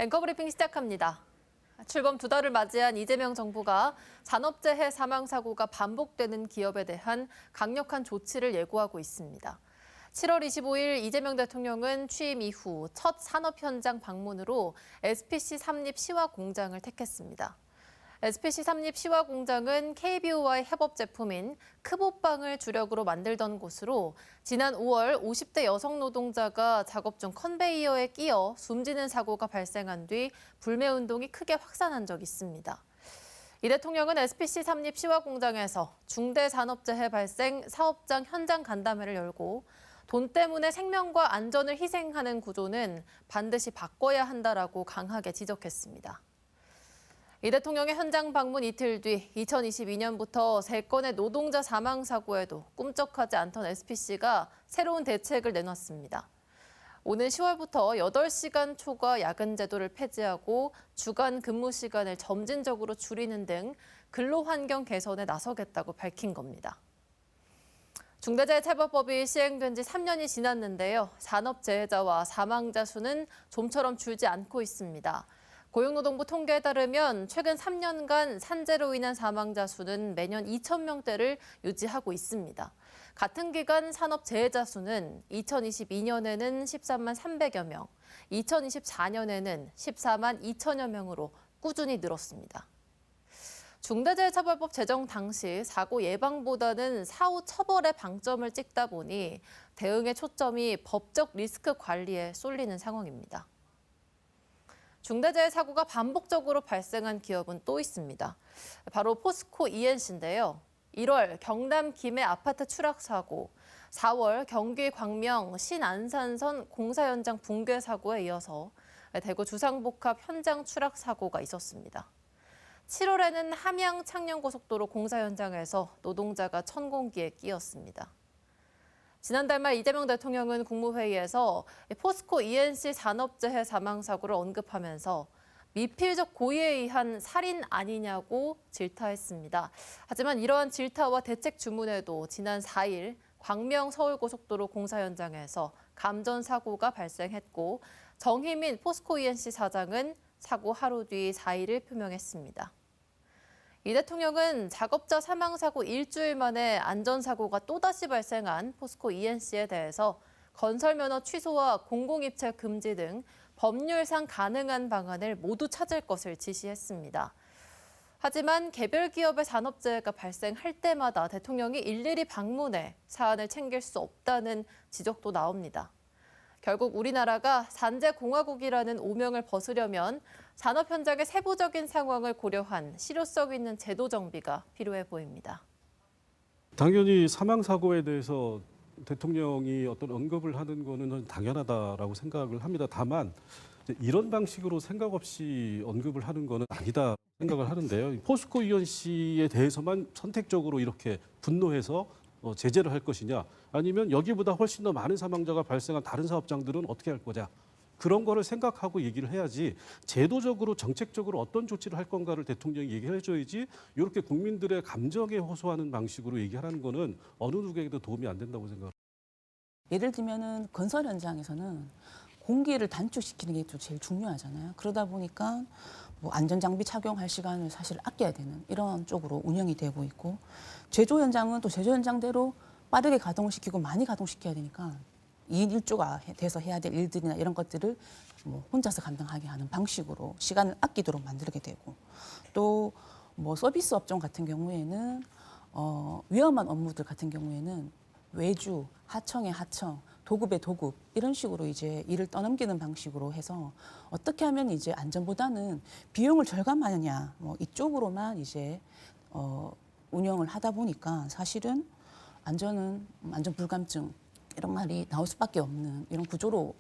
앵커 브리핑 시작합니다. 출범 2달을 맞이한 이재명 정부가 산업재해 사망 사고가 반복되는 기업에 대한 강력한 조치를 예고하고 있습니다. 7월 25일 이재명 대통령은 취임 이후 첫 산업 현장 방문으로 SPC 삼립 시화 공장을 택했습니다. SPC 삼립 시화 공장은 KBO와의 협업 제품인 크보빵을 주력으로 만들던 곳으로 지난 5월 50대 여성 노동자가 작업 중 컨베이어에 끼어 숨지는 사고가 발생한 뒤 불매 운동이 크게 확산한 적이 있습니다. 이 대통령은 SPC 삼립 시화 공장에서 중대 산업재해 발생 사업장 현장 간담회를 열고 돈 때문에 생명과 안전을 희생하는 구조는 반드시 바꿔야 한다라고 강하게 지적했습니다. 이 대통령의 현장 방문 이틀 뒤 2022년부터 3건의 노동자 사망 사고에도 꿈쩍하지 않던 SPC가 새로운 대책을 내놨습니다. 오는 10월부터 8시간 초과 야근 제도를 폐지하고 주간 근무 시간을 점진적으로 줄이는 등 근로환경 개선에 나서겠다고 밝힌 겁니다. 중대재해처벌법이 시행된 지 3년이 지났는데요. 산업재해자와 사망자 수는 좀처럼 줄지 않고 있습니다. 고용노동부 통계에 따르면 최근 3년간 산재로 인한 사망자 수는 매년 2,000명대를 유지하고 있습니다. 같은 기간 산업재해자 수는 2022년에는 13만 300여 명, 2024년에는 14만 2천여 명으로 꾸준히 늘었습니다. 중대재해처벌법 제정 당시 사고 예방보다는 사후 처벌에 방점을 찍다 보니 대응의 초점이 법적 리스크 관리에 쏠리는 상황입니다. 중대재해 사고가 반복적으로 발생한 기업은 또 있습니다. 바로 포스코 ENC인데요. 1월 경남 김해 아파트 추락 사고, 4월 경기 광명 신안산선 공사 현장 붕괴 사고에 이어서 대구 주상복합 현장 추락 사고가 있었습니다. 7월에는 함양 창녕고속도로 공사 현장에서 노동자가 천공기에 끼었습니다. 지난달 말 이재명 대통령은 국무회의에서 포스코 ENC 산업재해 사망 사고를 언급하면서 미필적 고의에 의한 살인 아니냐고 질타했습니다. 하지만 이러한 질타와 대책 주문에도 지난 4일 광명 서울고속도로 공사 현장에서 감전 사고가 발생했고 정희민 포스코 ENC 사장은 사고 하루 뒤 사의를 표명했습니다. 이 대통령은 작업자 사망 사고 일주일 만에 안전사고가 또다시 발생한 포스코 ENC에 대해서 건설면허 취소와 공공입찰 금지 등 법률상 가능한 방안을 모두 찾을 것을 지시했습니다. 하지만 개별 기업의 산업재해가 발생할 때마다 대통령이 일일이 방문해 사안을 챙길 수 없다는 지적도 나옵니다. 결국 우리나라가 산재공화국이라는 오명을 벗으려면 산업 현장의 세부적인 상황을 고려한 실효성 있는 제도 정비가 필요해 보입니다. 당연히 사망 사고에 대해서 대통령이 어떤 언급을 하는 거는 당연하다라고 생각을 합니다. 다만 이런 방식으로 생각 없이 언급을 하는 거는 아니다 생각을 하는데요. 포스코 ENC에 대해서만 선택적으로 이렇게 분노해서 제재를 할 것이냐, 아니면 여기보다 훨씬 더 많은 사망자가 발생한 다른 사업장들은 어떻게 할 거냐, 그런 거를 생각하고 얘기를 해야지 제도적으로 정책적으로 어떤 조치를 할 건가를 대통령이 얘기를 해줘야지 이렇게 국민들의 감정에 호소하는 방식으로 얘기하는 거는 어느 누구에게도 도움이 안 된다고 생각합니다. 예를 들면은 건설 현장에서는 공기를 단축시키는 게 또 제일 중요하잖아요. 그러다 보니까 뭐 안전장비 착용할 시간을 사실 아껴야 되는 이런 쪽으로 운영이 되고 있고, 제조 현장은 또 제조 현장대로 빠르게 가동시키고 많이 가동시켜야 되니까 2인 1조가 돼서 해야 될 일들이나 이런 것들을 뭐 혼자서 감당하게 하는 방식으로 시간을 아끼도록 만들게 되고, 또 뭐 서비스 업종 같은 경우에는 위험한 업무들 같은 경우에는 외주, 하청의 하청, 도급의 도급 이런 식으로 이제 일을 떠넘기는 방식으로 해서 어떻게 하면 이제 안전보다는 비용을 절감하느냐, 뭐 이쪽으로만 이제 운영을 하다 보니까 사실은 안전은 안전 불감증 이런 말이 나올 수밖에 없는 이런 구조로